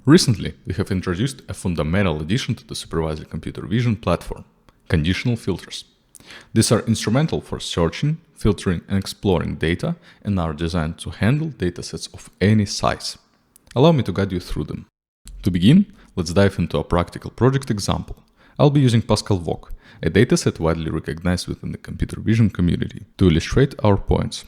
Recently, we have introduced a fundamental addition to the Supervisely computer vision platform – conditional filters. These are instrumental for searching, filtering and exploring data and are designed to handle datasets of any size. Allow me to guide you through them. To begin, let's dive into a practical project example. I'll be using Pascal VOC, a dataset widely recognized within the computer vision community, to illustrate our points.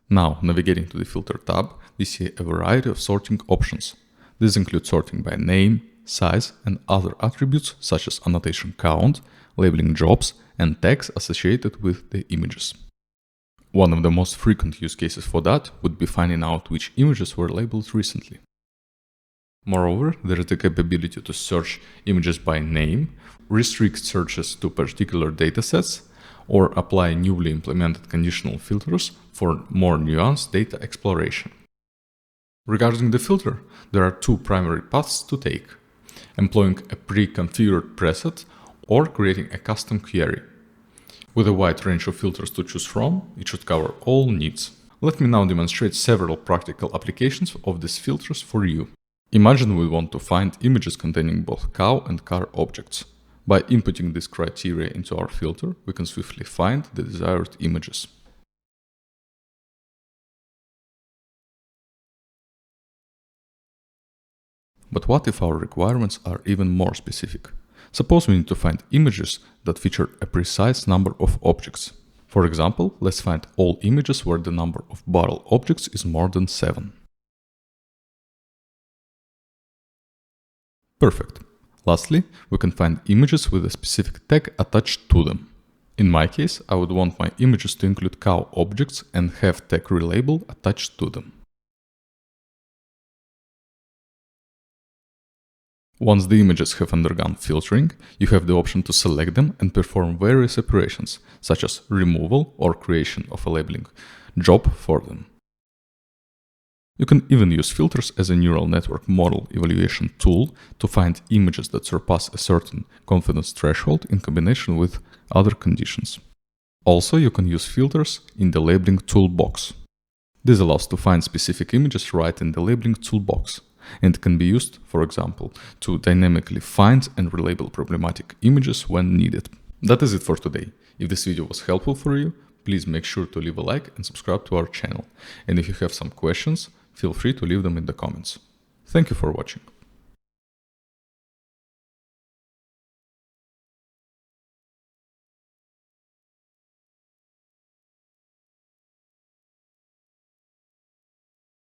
Now, navigating to the Filter tab, we see a variety of sorting options. These include sorting by name, size, and other attributes such as annotation count, labeling jobs, and tags associated with the images. One of the most frequent use cases for that would be finding out which images were labeled recently. Moreover, there is the capability to search images by name, restrict searches to particular datasets, or apply newly implemented conditional filters for more nuanced data exploration. Regarding the filter, there are two primary paths to take: employing a pre-configured preset or creating a custom query. With a wide range of filters to choose from, it should cover all needs. Let me now demonstrate several practical applications of these filters for you. Imagine we want to find images containing both cow and car objects. By inputting this criteria into our filter, we can swiftly find the desired images. But what if our requirements are even more specific? Suppose we need to find images that feature a precise number of objects. For example, let's find all images where the number of barrel objects is more than 7. Perfect. Lastly, we can find images with a specific tag attached to them. In my case, I would want my images to include cow objects and have tag relabel attached to them. Once the images have undergone filtering, you have the option to select them and perform various operations, such as removal or creation of a labeling job for them. You can even use filters as a neural network model evaluation tool to find images that surpass a certain confidence threshold in combination with other conditions. Also, you can use filters in the labeling toolbox. This allows to find specific images right in the labeling toolbox, and can be used, for example, to dynamically find and relabel problematic images when needed. That is it for today. If this video was helpful for you, please make sure to leave a like and subscribe to our channel. And if you have some questions, feel free to leave them in the comments. Thank you for watching.